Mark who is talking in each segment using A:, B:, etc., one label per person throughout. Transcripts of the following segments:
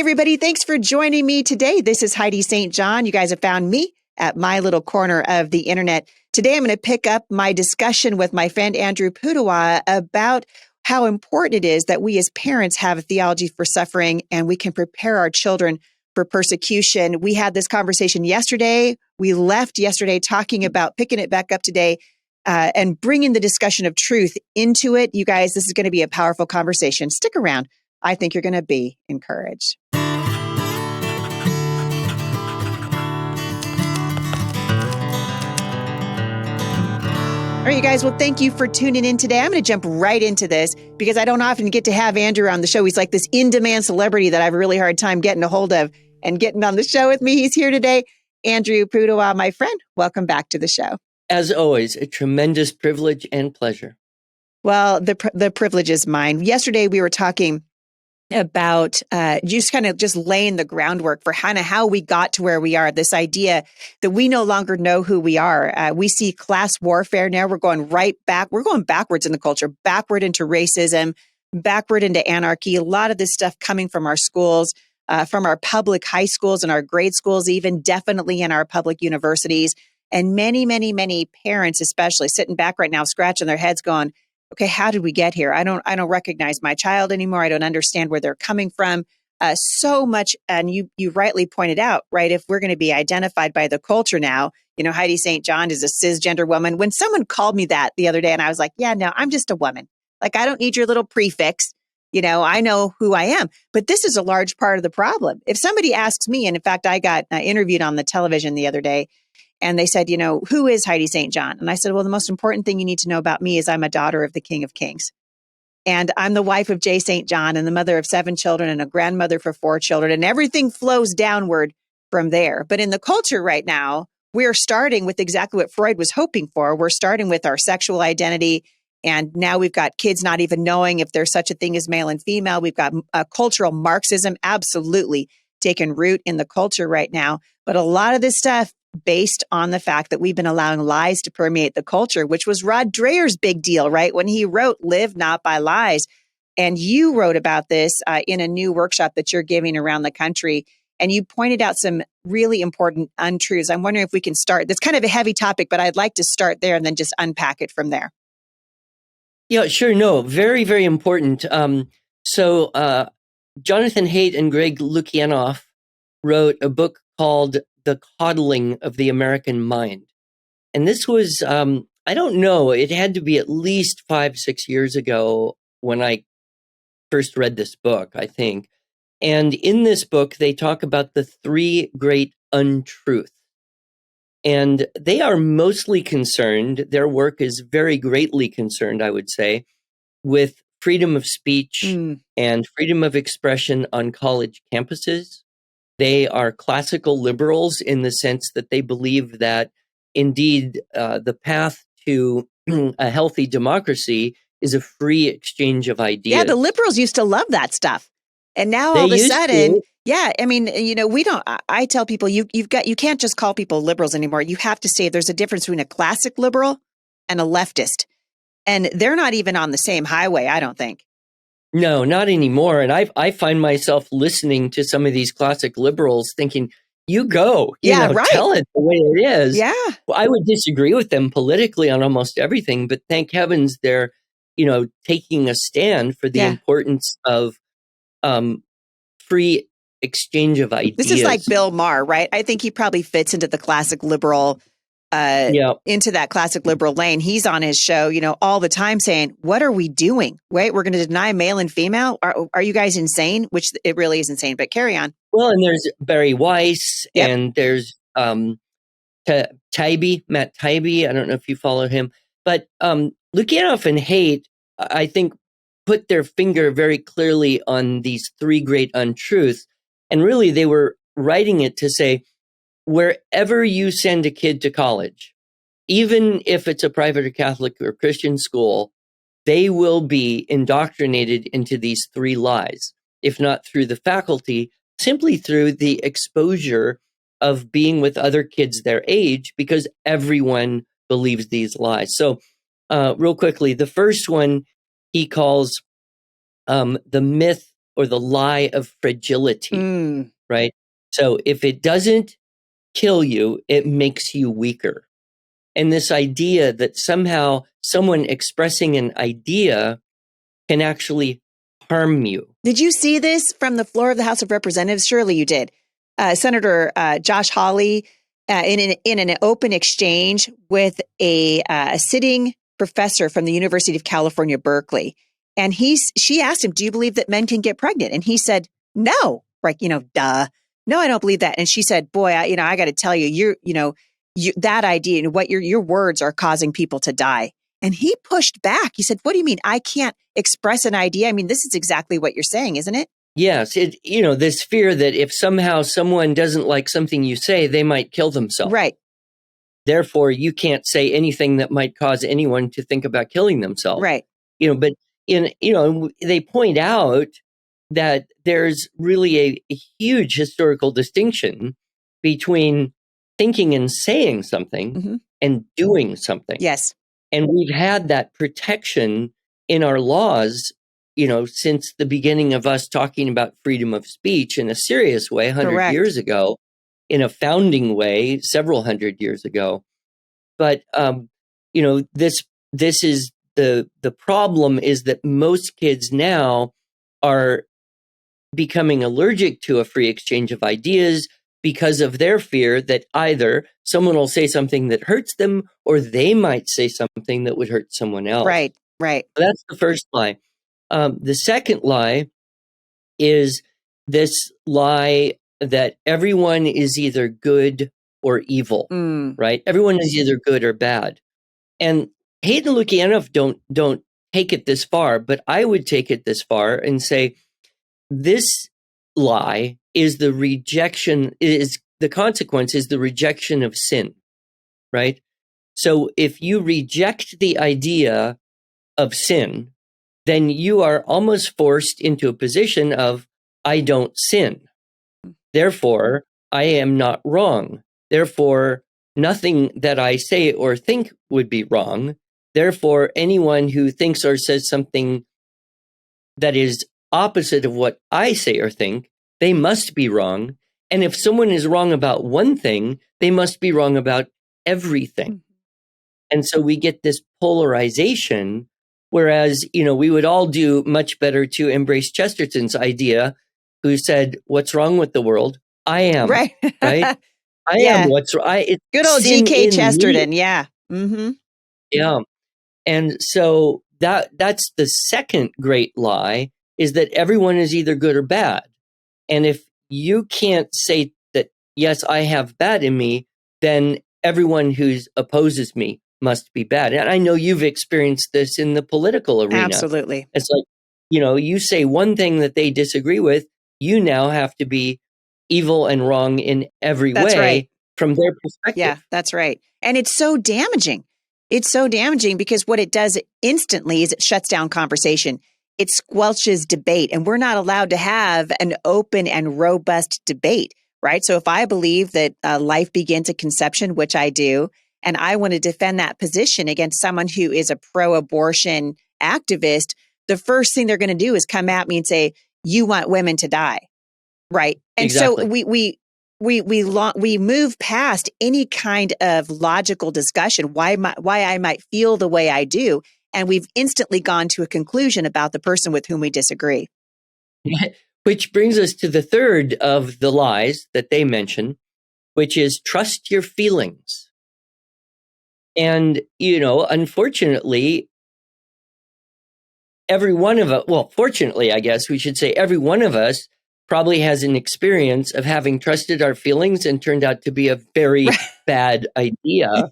A: everybody. Thanks for joining me today. This is Heidi St. John. You guys have found me at my little corner of the internet. Today, I'm going to pick up my discussion with my friend Andrew Pudewa about how important it is that we as parents have a theology for suffering and we can prepare our children for persecution. We had this conversation yesterday. We left yesterday talking about picking it back up today and bringing the discussion of truth into it. You guys, this is going to be a powerful conversation. Stick around. I think you're going to be encouraged. All right, you guys. Well, thank you for tuning in today. I'm going to jump right into this because I don't often get to have Andrew on the show. He's like this in-demand celebrity that I have a really hard time getting a hold of and getting on the show with me. He's here today. Andrew Pudewa, my friend, welcome back to the show.
B: As always, a tremendous privilege and pleasure.
A: Well, the privilege is mine. Yesterday, we were talking about just laying the groundwork for how we got to where we are. This idea that we no longer know who we are. We see class warfare now. We're going right back. We're going backwards in the culture, backward into racism, backward into anarchy. A lot of this stuff coming from our schools, from our public high schools and our grade schools, even definitely in our public universities. And many, many, many parents, especially sitting back right now, scratching their heads going, okay, how did we get here? I don't recognize my child anymore. I don't understand where they're coming from. So much, and you rightly pointed out, right? If we're going to be identified by the culture now, Heidi St. John is a cisgender woman. When someone called me that the other day, and I was like, yeah, no, I'm just a woman. Like, I don't need your little prefix. I know who I am. But this is a large part of the problem. If somebody asks me, and in fact, I got interviewed on the television the other day, and they said, who is Heidi St. John? And I said, well, the most important thing you need to know about me is I'm a daughter of the King of Kings. And I'm the wife of J. St. John and the mother of 7 children and a grandmother for 4 children. And everything flows downward from there. But in the culture right now, we're starting with exactly what Freud was hoping for. We're starting with our sexual identity. And now we've got kids not even knowing if there's such a thing as male and female. We've got cultural Marxism absolutely taking root in the culture right now. But a lot of this stuff based on the fact that we've been allowing lies to permeate the culture, which was Rod Dreher's big deal, right? When he wrote, "Live not by lies." And you wrote about this in a new workshop that you're giving around the country. And you pointed out some really important untruths. I'm wondering if we can start. That's kind of a heavy topic, but I'd like to start there and then just unpack it from there.
B: Yeah, sure. No, very, very important. So Jonathan Haidt and Greg Lukianoff wrote a book called The Coddling of the American Mind. And this was, I don't know, it had to be at least 5-6 years ago when I first read this book, I think. And in this book, they talk about the 3 great untruths. And they are mostly concerned, their work is very greatly concerned, I would say, with freedom of speech and freedom of expression on college campuses. They are classical liberals in the sense that they believe that, indeed, the path to a healthy democracy is a free exchange of ideas.
A: Yeah, the liberals used to love that stuff. And now all of a sudden, yeah, I mean, we don't, I tell people you can't just call people liberals anymore. You have to say there's a difference between a classic liberal and a leftist. And they're not even on the same highway, I don't think.
B: No, not anymore. And I find myself listening to some of these classic liberals thinking, you go,
A: right.
B: Tell it the way it is.
A: Yeah.
B: Well, I would disagree with them politically on almost everything, but thank heavens they're, taking a stand for the importance of free exchange of ideas.
A: This is like Bill Maher, right? I think he probably fits into the classic liberal into that classic liberal lane. He's on his show, all the time saying, what are we doing? Wait, we're going to deny male and female? Are you guys insane? Which it really is insane, but carry on.
B: Well, and there's Barry Weiss and there's Matt Taibbi. I don't know if you follow him, but Lukianoff and Haidt, I think, put their finger very clearly on these 3 great untruths. And really, they were writing it to say, wherever you send a kid to college, even if it's a private or Catholic or Christian school, they will be indoctrinated into these 3 lies, if not through the faculty, simply through the exposure of being with other kids their age, because everyone believes these lies. So real quickly, the first one he calls the myth or the lie of fragility,
A: Mm.
B: right? So if it doesn't kill you, it makes you weaker. And this idea that somehow someone expressing an idea can actually harm you.
A: Did you see this from the floor of the House of Representatives? Surely you did. Senator Josh Hawley, in an open exchange with a sitting professor from the University of California, Berkeley, and she asked him, "Do you believe that men can get pregnant?" And he said, "No." Like, duh. No, I don't believe that. And she said, "Boy, I got to tell you, that idea and what your words are causing people to die." And he pushed back. He said, "What do you mean I can't express an idea? I mean, this is exactly what you're saying, isn't it?"
B: Yes, this fear that if somehow someone doesn't like something you say, they might kill themselves.
A: Right.
B: Therefore, you can't say anything that might cause anyone to think about killing themselves.
A: Right.
B: But they point out that there's really a huge historical distinction between thinking and saying something and doing something.
A: Yes.
B: And we've had that protection in our laws, since the beginning of us talking about freedom of speech in a serious way 100
A: Correct.
B: years ago, in a founding way several hundred years ago. But this is the problem, is that most kids now are becoming allergic to a free exchange of ideas because of their fear that either someone will say something that hurts them or they might say something that would hurt someone else.
A: Right.
B: So that's the first lie. The second lie is this lie that everyone is either good or evil, right? Everyone is either good or bad. And Haidt and Lukianoff don't take it this far, but I would take it this far and say this lie is the consequence is the rejection of sin, right? So if you reject the idea of sin, then you are almost forced into a position of, I don't sin. Therefore, I am not wrong. Therefore, nothing that I say or think would be wrong. Therefore, anyone who thinks or says something that is opposite of what I say or think, they must be wrong. And if someone is wrong about one thing, they must be wrong about everything. And so we get this polarization, whereas, we would all do much better to embrace Chesterton's idea, who said, what's wrong with the world? I am.
A: Right.
B: Right? I
A: Yeah.
B: am what's wrong.
A: Good old
B: sin
A: G.K.
B: in
A: Chesterton.
B: me.
A: Yeah. Mm-hmm.
B: Yeah. And so that's the second great lie, is that everyone is either good or bad. And if you can't say that, yes, I have bad in me, then everyone who opposes me must be bad. And I know you've experienced this in the political arena.
A: Absolutely.
B: It's like, you say one thing that they disagree with, you now have to be evil and wrong in every
A: That's
B: way
A: right.
B: from their perspective.
A: Yeah, that's right. And it's so damaging. It's so damaging because what it does instantly is it shuts down conversation. It squelches debate, and we're not allowed to have an open and robust debate, right? So if I believe that life begins at conception, which I do, and I want to defend that position against someone who is a pro-abortion activist, the first thing they're going to do is come at me and say, "You want women to die." Right. And
B: Exactly.
A: so we move past any kind of logical discussion, why I might feel the way I do. And we've instantly gone to a conclusion about the person with whom we disagree.
B: Which brings us to the third of the lies that they mention, which is trust your feelings. And, unfortunately, every one of us, well, fortunately, I guess we should say every one of us probably has an experience of having trusted our feelings and turned out to be a very bad idea.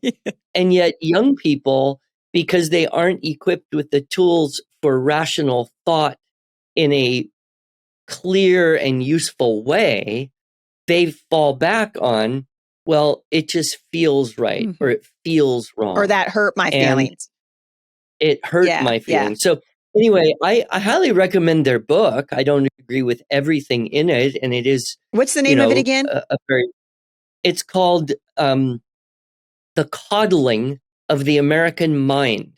B: And yet young people, because they aren't equipped with the tools for rational thought in a clear and useful way, they fall back on, well, it just feels right, or it feels wrong.
A: Or that hurt my feelings.
B: It hurt my feelings. So anyway, I highly recommend their book. I don't agree with everything in it. And it is,
A: what's the name of it again?
B: It's called The Coddling of the American Mind.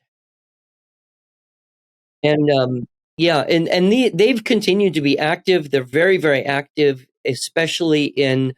B: And Yeah, and they've continued to be active. They're very, very active, especially in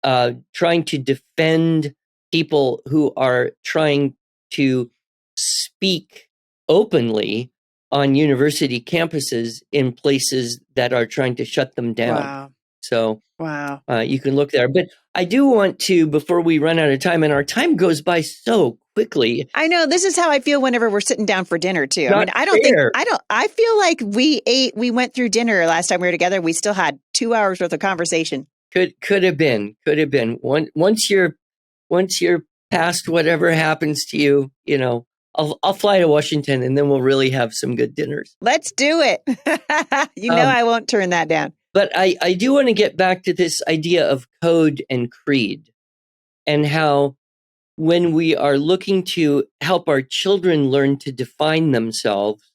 B: trying to defend people who are trying to speak openly on university campuses in places that are trying to shut them down.
A: Wow.
B: So
A: Wow.
B: you can look there. But I do want to, before we run out of time, and our time goes by so quickly.
A: I know this is how I feel whenever we're sitting down for dinner too.
B: Not fair.
A: I feel like we went through dinner last time we were together. We still had 2 hours worth of conversation.
B: Could have been. Once you're past whatever happens to you, I'll fly to Washington and then we'll really have some good dinners.
A: Let's do it. I won't turn that down.
B: But I do want to get back to this idea of code and creed, and how when we are looking to help our children learn to define themselves,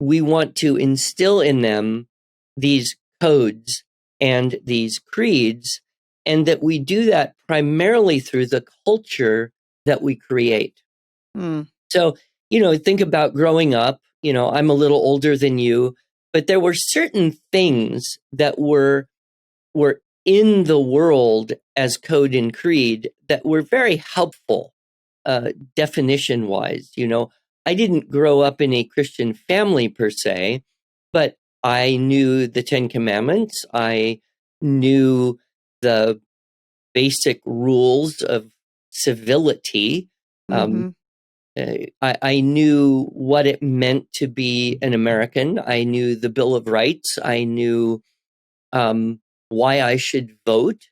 B: we want to instill in them these codes and these creeds, and that we do that primarily through the culture that we create. So, think about growing up. I'm a little older than you, but there were certain things that were in the world as code and creed that were very helpful, definition wise. I didn't grow up in a Christian family per se, but I knew the Ten Commandments. I knew the basic rules of civility. I knew what it meant to be an American. I knew the Bill of Rights. I knew why I should vote.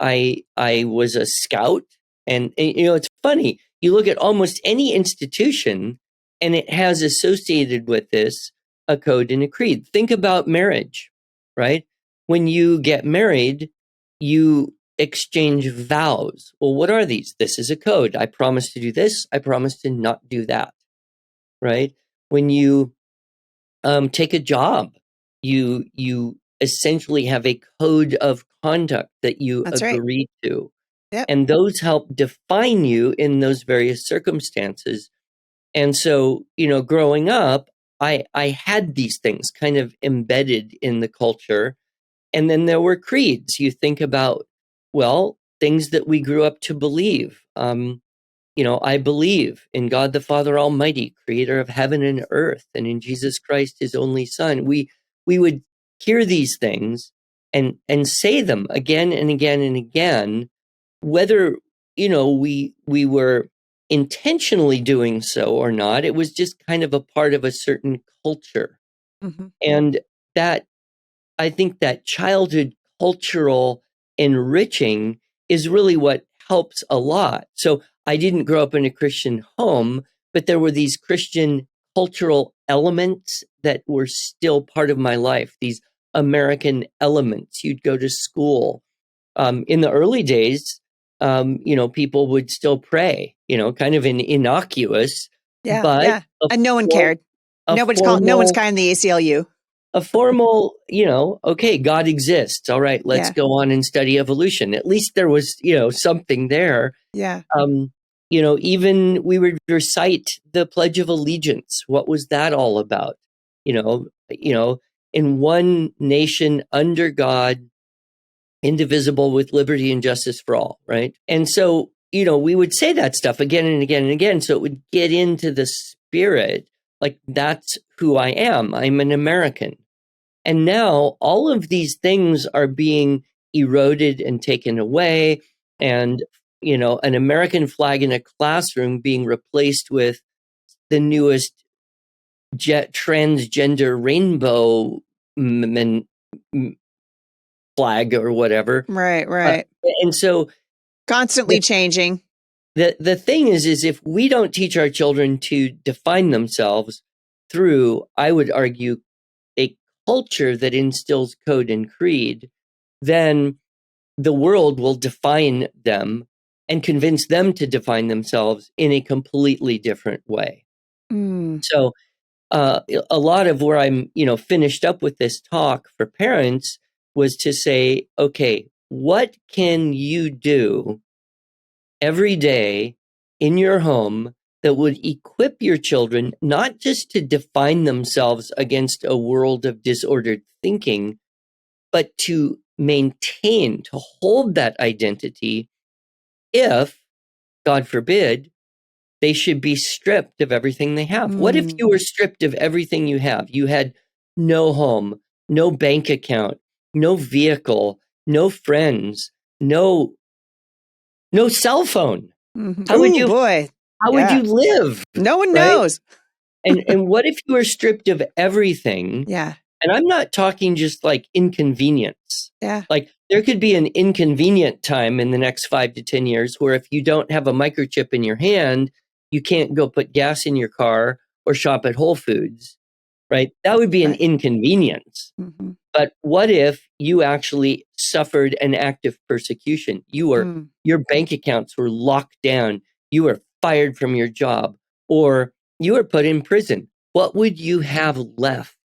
B: I was a scout, and it's funny. You look at almost any institution, and it has associated with this a code and a creed. Think about marriage, right? When you get married, you exchange vows. Well, what are these? This is a code. I promise to do this. I promise to not do that, right? When you take a job, you essentially have a code of conduct that you
A: That's right.
B: agree to.
A: Yep.
B: And those help define you in those various circumstances. And so, growing up, I had these things kind of embedded in the culture. And then there were creeds. You think about, things that we grew up to believe. I believe in God the Father Almighty, creator of heaven and earth, and in Jesus Christ, his only son. We would hear these things and say them again and again and again, whether, we were intentionally doing so or not. It was just kind of a part of a certain culture. And that, I think that childhood cultural enriching is really what helps a lot. So I didn't grow up in a Christian home, but there were these Christian cultural elements that were still part of my life, these American elements. You'd go to school. In the early days, people would still pray, kind of an innocuous, but
A: and no one cared. No one's kind in the ACLU.
B: A formal, okay, God exists. All right, let's go on and study evolution. At least there was, something there.
A: Yeah.
B: Even we would recite the Pledge of Allegiance. What was that all about? In one nation under God, indivisible, with liberty and justice for all, right? And so, we would say that stuff again and again and again. So it would get into the spirit, like, that's who I am. I'm an American. And now all of these things are being eroded and taken away. And, an American flag in a classroom being replaced with the newest transgender rainbow flag or whatever.
A: Right.
B: And so
A: constantly changing.
B: The thing is if we don't teach our children to define themselves through, I would argue, a culture that instills code and creed, then the world will define them and convince them to define themselves in a completely different way. So a lot of where I'm, finished up with this talk for parents was to say, okay, what can you do every day in your home that would equip your children not just to define themselves against a world of disordered thinking, but to maintain, to hold that identity if, God forbid, they should be stripped of everything they have. What if you were stripped of everything you have? You had no home, no bank account, no vehicle, no friends, no cell phone. How would you
A: boy.
B: how would
A: Yeah.
B: you live?
A: No one
B: Right?
A: knows.
B: And what if you were stripped of everything?
A: Yeah.
B: And I'm not talking just like inconvenience.
A: Yeah.
B: Like there could be an inconvenient time in the next 5 to 10 years where if you don't have a microchip in your hand, you can't go put gas in your car or shop at Whole Foods, right? That would be an
A: Right.
B: inconvenience.
A: Mm-hmm.
B: But what if you actually suffered an act of persecution? Your bank accounts were locked down. You were fired from your job, or you were put in prison. What would you have left?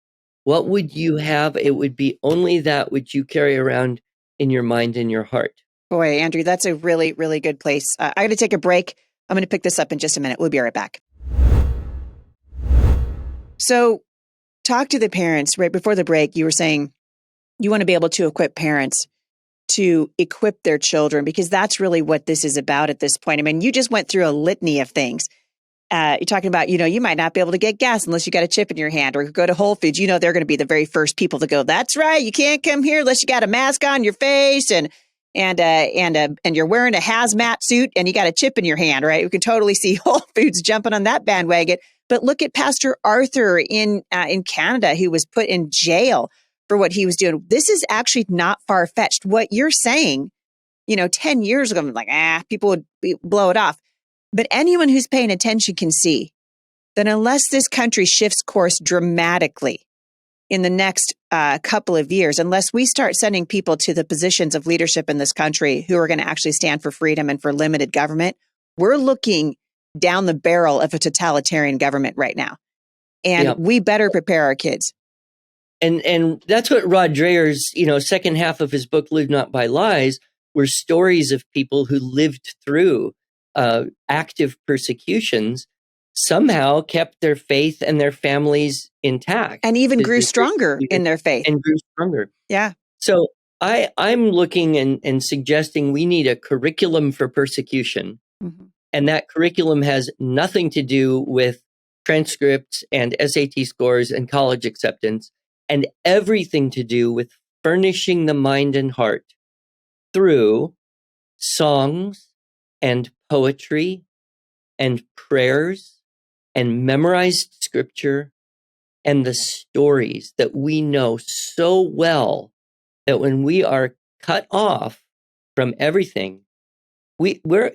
B: What would you have? It would be only that which you carry around in your mind and your heart.
A: Boy, Andrew, that's a really, really good place. I got to take a break. I'm going to pick this up in just a minute. We'll be right back. So, talk to the parents. Right before the break, you were saying you want to be able to equip parents to equip their children, because that's really what this is about at this point. I mean, you just went through a litany of things. You're talking about, you might not be able to get gas unless you got a chip in your hand, or go to Whole Foods. They're going to be the very first people to go, that's right, you can't come here unless you got a mask on your face and you're wearing a hazmat suit and you got a chip in your hand, right? We can totally see Whole Foods jumping on that bandwagon. But look at Pastor Arthur in Canada, who was put in jail for what he was doing. This is actually not far-fetched. What you're saying, 10 years ago, I'm like, people would blow it off. But anyone who's paying attention can see that unless this country shifts course dramatically in the next couple of years, unless we start sending people to the positions of leadership in this country who are going to actually stand for freedom and for limited government, we're looking down the barrel of a totalitarian government right now. And we better prepare our kids.
B: And that's what Rod Dreher's, second half of his book, Live Not by Lies, were stories of people who lived through active persecutions, somehow kept their faith and their families intact.
A: And even grew stronger in their faith.
B: And grew stronger.
A: Yeah.
B: So I'm looking and suggesting we need a curriculum for persecution. Mm-hmm. And that curriculum has nothing to do with transcripts and SAT scores and college acceptance, and everything to do with furnishing the mind and heart through songs and poetry and prayers and memorized scripture and the stories that we know so well that when we are cut off from everything, we're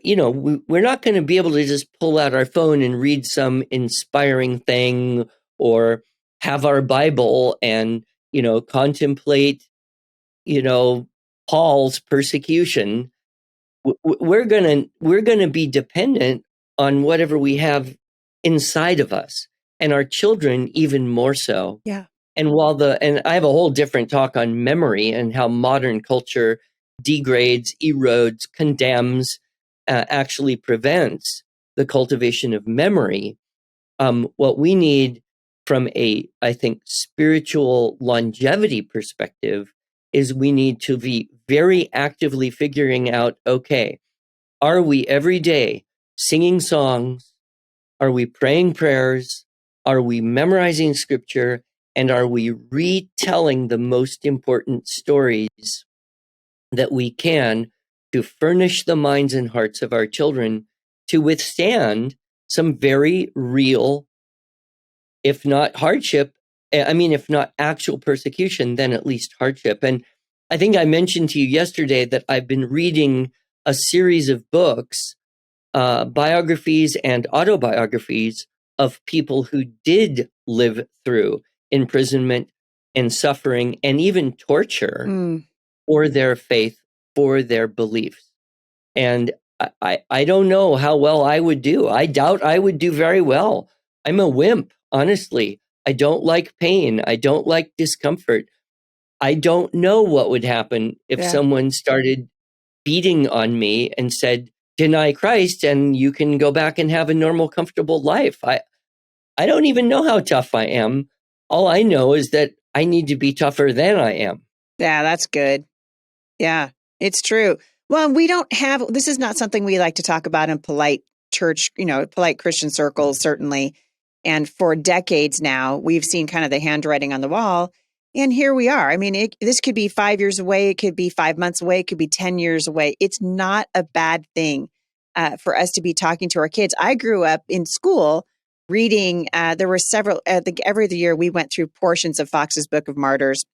B: not going to be able to just pull out our phone and read some inspiring thing or have our Bible and contemplate Paul's persecution. We're gonna be dependent on whatever we have inside of us, and our children even more so.
A: Yeah.
B: And and I have a whole different talk on memory and how modern culture degrades, erodes, condemns, actually prevents the cultivation of memory. What we need from I think, spiritual longevity perspective is we need to be very actively figuring out, okay, are we every day singing songs? Are we praying prayers? Are we memorizing scripture? And are we retelling the most important stories that we can to furnish the minds and hearts of our children to withstand some very real, if not hardship, if not actual persecution, then at least hardship. And I think I mentioned to you yesterday that I've been reading a series of books, biographies and autobiographies of people who did live through imprisonment and suffering and even torture for their faith, for their beliefs. And I don't know how well I would do. I doubt I would do very well. I'm a wimp, honestly. I don't like pain. I don't like discomfort. I don't know what would happen if someone started beating on me and said, deny Christ and you can go back and have a normal, comfortable life. I don't even know how tough I am. All I know is that I need to be tougher than I am.
A: Yeah, that's good. Yeah, it's true. Well, we don't have, this is not something we like to talk about in polite church, polite Christian circles, certainly. And for decades now, we've seen kind of the handwriting on the wall. And here we are. I mean, this could be 5 years away. It could be 5 months away. It could be 10 years away. It's not a bad thing for us to be talking to our kids. I grew up in school reading, there were several, I think every other year we went through portions of Fox's Book of Martyrs.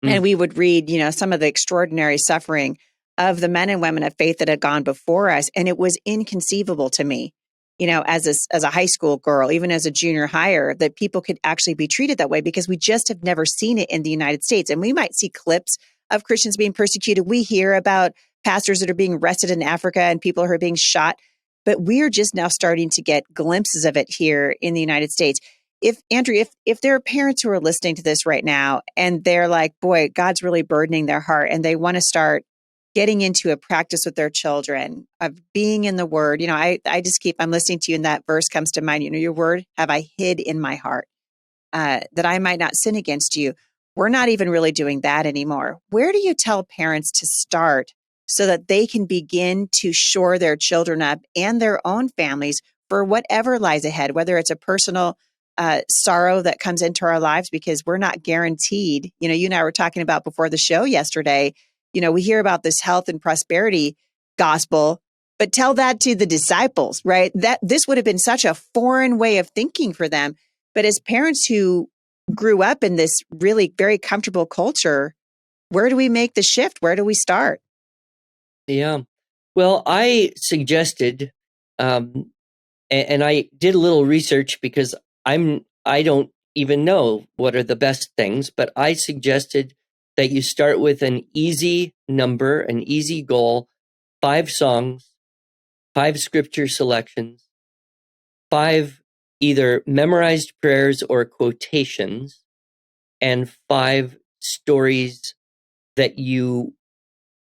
A: And we would read, some of the extraordinary suffering of the men and women of faith that had gone before us. And it was inconceivable to me, as a high school girl, even as a junior higher, that people could actually be treated that way because we just have never seen it in the United States. And we might see clips of Christians being persecuted. We hear about pastors that are being arrested in Africa and people who are being shot. But we're just now starting to get glimpses of it here in the United States. If Andrew, if there are parents who are listening to this right now and they're like, boy, God's really burdening their heart and they want to start getting into a practice with their children of being in the word, I'm listening to you and that verse comes to mind, your word have I hid in my heart that I might not sin against you. We're not even really doing that anymore. Where do you tell parents to start so that they can begin to shore their children up and their own families for whatever lies ahead, whether it's a personal sorrow that comes into our lives because we're not guaranteed. You and I were talking about before the show yesterday, we hear about this health and prosperity gospel, but tell that to the disciples, right? That this would have been such a foreign way of thinking for them. But as parents who grew up in this really very comfortable culture, where do we make the shift? Where do we start?
B: Yeah. Well, I suggested, and I did a little research because I don't even know what are the best things, but I suggested that you start with an easy number, an easy goal, 5 songs, 5 scripture selections, 5 either memorized prayers or quotations, and 5 stories that you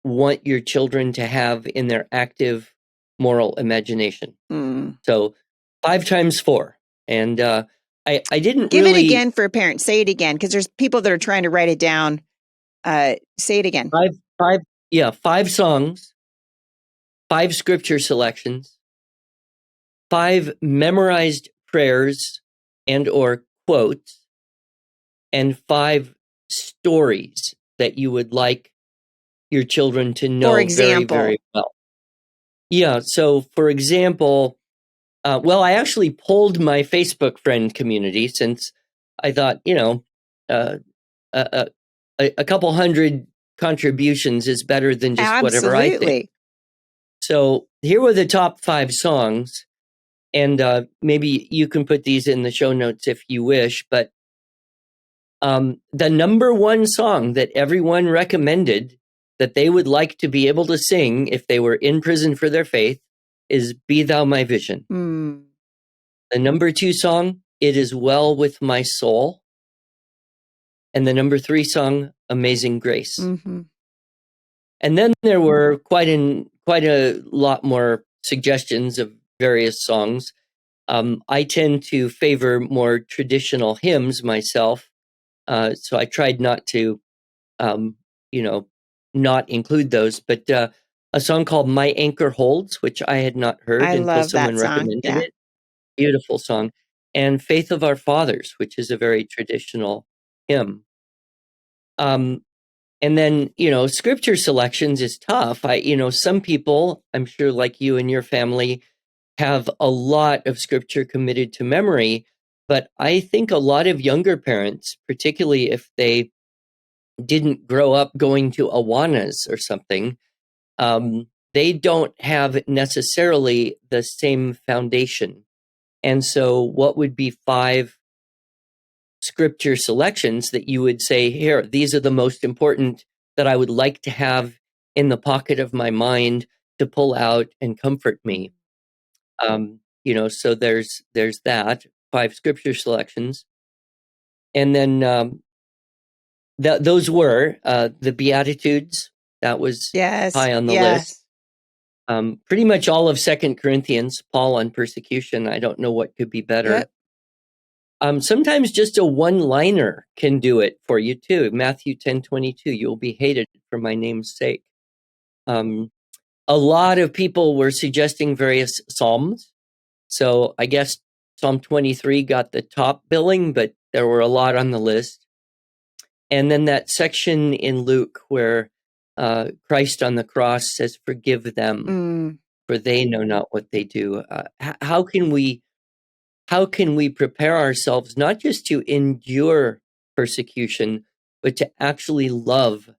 B: want your children to have in their active moral imagination. So 5 times 4. And I didn't
A: Give
B: really...
A: it again for a parent. Say it again, because there's people that are trying to write it down. Say it again.
B: 5 songs, 5 scripture selections, 5 memorized prayers and or quotes, and 5 stories that you would like your children to know very, very well. Yeah. So, for example, I actually polled my Facebook friend community since I thought, a couple hundred contributions is better than just whatever I think. So here were the top 5 songs, and maybe you can put these in the show notes if you wish, but the number 1 song that everyone recommended that they would like to be able to sing if they were in prison for their faith is Be Thou My Vision. The number 2 song, It Is Well With My Soul. And the number 3 song, Amazing Grace. And then there were quite a lot more suggestions of various songs. I tend to favor more traditional hymns myself. So I tried not to, not include those, but a song called My Anchor Holds, which I had not heard until someone recommended it. Beautiful song. And Faith of Our Fathers, which is a very traditional hymn. And then, scripture selections is tough. Some people, I'm sure like you and your family, have a lot of scripture committed to memory. But I think a lot of younger parents, particularly if they didn't grow up going to Awanas or something, they don't have necessarily the same foundation. And so what would be 5 scripture selections that you would say, here, these are the most important that I would like to have in the pocket of my mind to pull out and comfort me? So there's that, 5 scripture selections. And then those were the Beatitudes. That was high on the list. Pretty much all of 2 Corinthians, Paul on persecution. I don't know what could be better.
A: Yep.
B: Sometimes just a one-liner can do it for you too. Matthew 10:22, you'll be hated for my name's sake. A lot of people were suggesting various Psalms. So I guess Psalm 23 got the top billing, but there were a lot on the list. And then that section in Luke where Christ on the cross says, "Forgive them, for they know not what they do." How can we prepare ourselves not just to endure persecution, but to actually love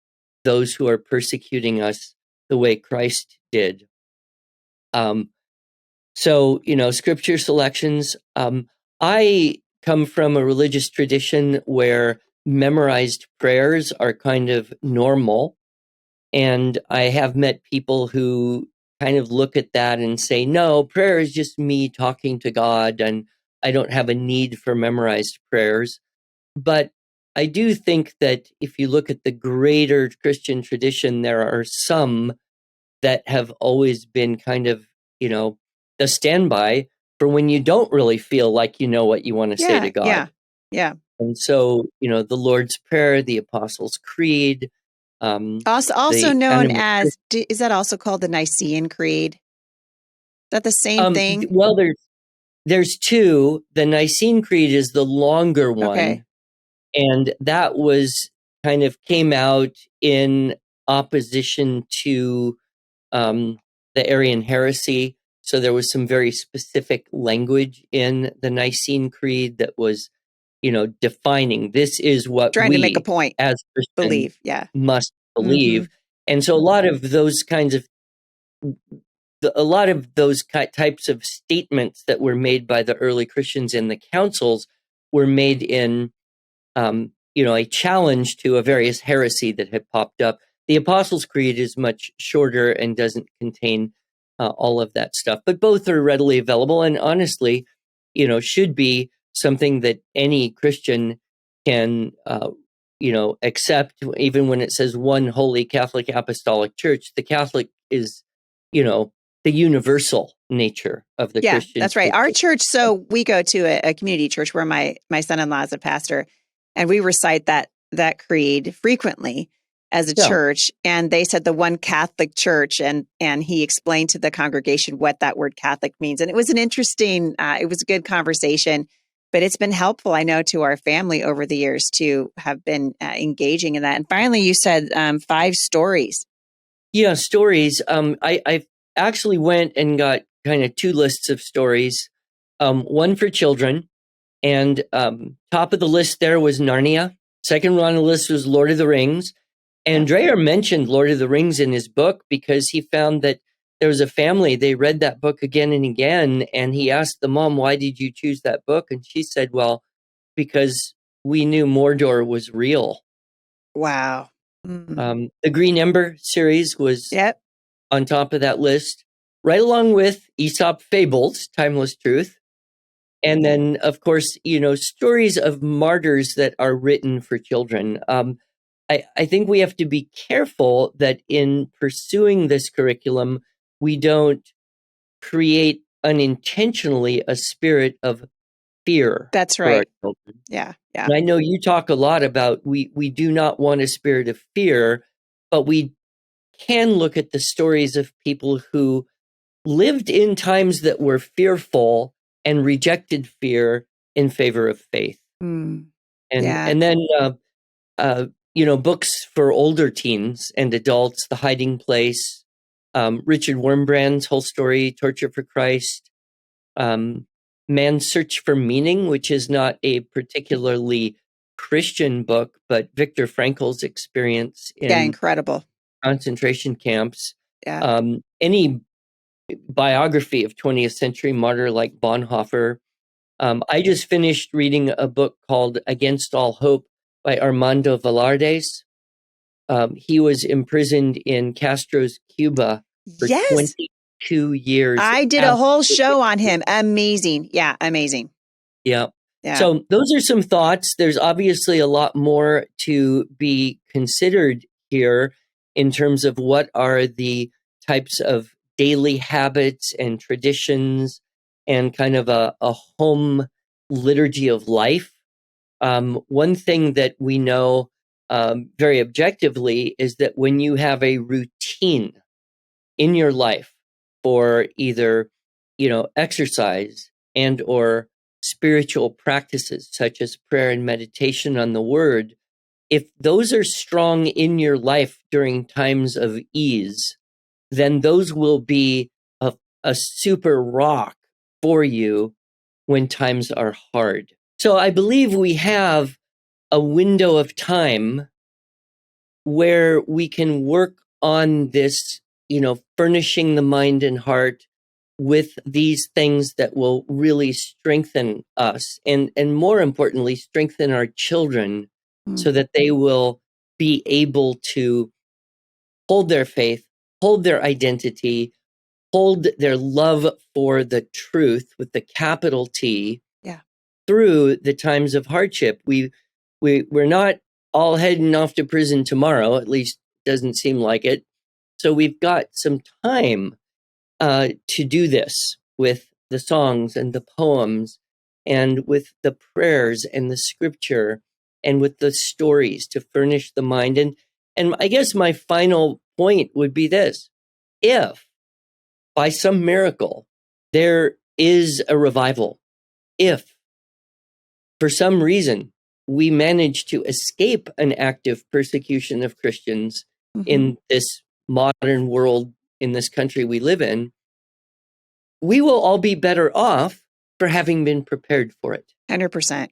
B: those who are persecuting us the way Christ did? So, scripture selections. I come from a religious tradition where memorized prayers are kind of normal. And I have met people who kind of look at that and say, no, prayer is just me talking to God, and I don't have a need for memorized prayers. But I do think that if you look at the greater Christian tradition, there are some that have always been kind of, the standby for when you don't really feel like you know what you want to say to God.
A: Yeah.
B: And so, the Lord's Prayer, the Apostles' Creed,
A: Also
B: the
A: known
B: Anima.
A: as, is that also called the Nicene Creed? Is that the same thing?
B: Well, there's two. The Nicene Creed is the longer one,
A: Okay.
B: and that was kind of came out in opposition to the Arian heresy. So there was some very specific language in the Nicene Creed that was, defining this is what
A: Trying to make a
B: we
A: point.
B: as Christians
A: Believe. Yeah.
B: must believe. And so a lot of those types of statements that were made by the early Christians in the councils were made in, a challenge to a various heresy that had popped up. The Apostles' Creed is much shorter and doesn't contain all of that stuff, but both are readily available and honestly, should be something that any Christian can, accept, even when it says one holy Catholic Apostolic Church. The Catholic is, the universal nature of the Christian
A: that's right.
B: faith.
A: Our church, so we go to a community church where my son-in-law is a pastor, and we recite that creed frequently as a church. And they said the one Catholic church, and he explained to the congregation what that word Catholic means. And it was an interesting, it was a good conversation, but it's been helpful, I know, to our family over the years to have been engaging in that. And finally, you said 5 stories.
B: Yeah, stories. I actually went and got kind of 2 lists of stories. One for children, and top of the list there was Narnia. Second on the list was Lord of the Rings. And Dreyer mentioned Lord of the Rings in his book because he found that there was a family, they read that book again and again, and he asked the mom, why did you choose that book? And she said, well, because we knew Mordor was real.
A: Wow.
B: The Green Ember series was on top of that list, right along with Aesop Fables, Timeless Truth. And then, of course, stories of martyrs that are written for children. I think we have to be careful that in pursuing this curriculum, we don't create unintentionally a spirit of fear.
A: That's
B: for our
A: right.
B: children.
A: Yeah.
B: And I know you talk a lot about we do not want a spirit of fear, but we can look at the stories of people who lived in times that were fearful and rejected fear in favor of faith. And then books for older teens and adults, The Hiding Place, Richard Wurmbrand's whole story, Torture for Christ, Man's Search for Meaning, which is not a particularly Christian book, but Viktor Frankl's experience in
A: incredible
B: concentration camps. Any biography of 20th century martyr like Bonhoeffer. I just finished reading a book called Against All Hope by Armando Velardes. He was imprisoned in Castro's Cuba for 22 years.
A: I did a whole show on him. Amazing. Yeah, amazing.
B: Yeah. So those are some thoughts. There's obviously a lot more to be considered here in terms of what are the types of daily habits and traditions and kind of a home liturgy of life. One thing that we know very objectively is that when you have a routine in your life for either, exercise and or spiritual practices such as prayer and meditation on the word, if those are strong in your life during times of ease, then those will be a super rock for you when times are hard. So I believe we have a window of time where we can work on this, furnishing the mind and heart with these things that will really strengthen us and more importantly, strengthen our children so that they will be able to hold their faith, hold their identity, hold their love for the truth with the capital T through the times of hardship. We're not all heading off to prison tomorrow, at least doesn't seem like it. So we've got some time to do this with the songs and the poems and with the prayers and the scripture and with the stories to furnish the mind. And I guess my final point would be this: if by some miracle there is a revival, if for some reason we manage to escape an active persecution of Christians in this modern world, in this country we live in, we will all be better off for having been prepared for it.
A: 100%.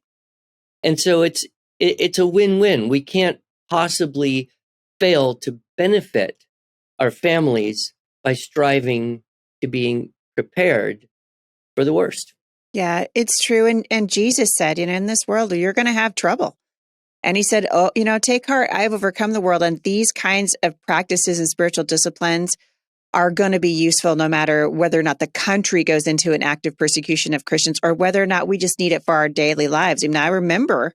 B: And so it's a win-win. We can't possibly fail to benefit our families by striving to being prepared for the worst.
A: Yeah, it's true. And Jesus said, in this world, you're going to have trouble. And he said, take heart, I have overcome the world. And these kinds of practices and spiritual disciplines are going to be useful no matter whether or not the country goes into an active persecution of Christians or whether or not we just need it for our daily lives. I remember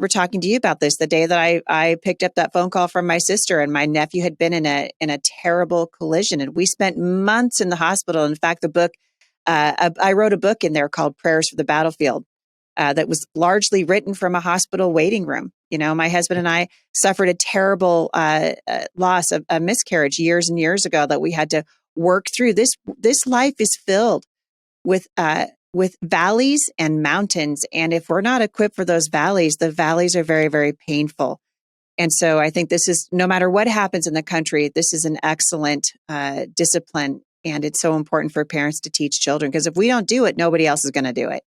A: talking to you about this the day that I picked up that phone call from my sister, and my nephew had been in a terrible collision, and we spent months in the hospital. In fact, the book, I wrote a book in there called Prayers for the Battlefield that was largely written from a hospital waiting room. My husband and I suffered a terrible loss of a miscarriage years and years ago that we had to work through. This life is filled with valleys and mountains. And if we're not equipped for those valleys, the valleys are very, very painful. And so I think this is, no matter what happens in the country, this is an excellent discipline. And it's so important for parents to teach children, because if we don't do it, nobody else is going to do it.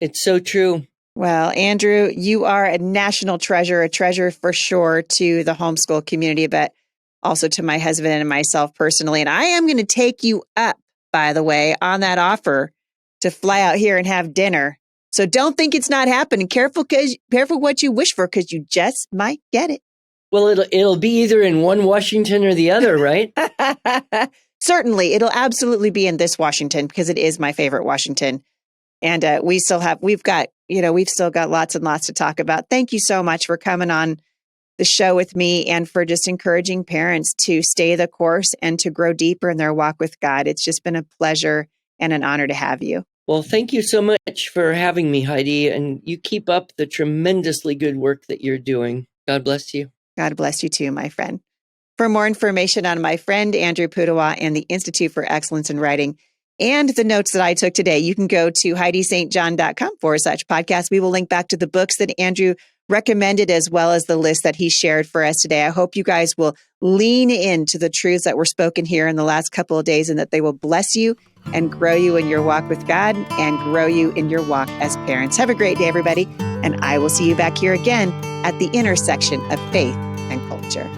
B: It's so true.
A: Well, Andrew, you are a national treasure, a treasure for sure to the homeschool community, but also to my husband and myself personally. And I am going to take you up, by the way, on that offer to fly out here and have dinner. So don't think it's not happening. Careful what you wish for, because you just might get it.
B: Well, it'll be either in one Washington or the other, right?
A: Certainly. It'll absolutely be in this Washington, because it is my favorite Washington. And we've still got lots and lots to talk about. Thank you so much for coming on the show with me and for just encouraging parents to stay the course and to grow deeper in their walk with God. It's just been a pleasure and an honor to have you.
B: Well, thank you so much for having me, Heidi. And you keep up the tremendously good work that you're doing. God bless you.
A: God bless you too, my friend. For more information on my friend Andrew Pudewa and the Institute for Excellence in Writing, and the notes that I took today, you can go to HeidiSt.John.com/podcast. We will link back to the books that Andrew recommended, as well as the list that he shared for us today. I hope you guys will lean into the truths that were spoken here in the last couple of days, and that they will bless you and grow you in your walk with God and grow you in your walk as parents. Have a great day, everybody. And I will see you back here again at the intersection of faith and culture.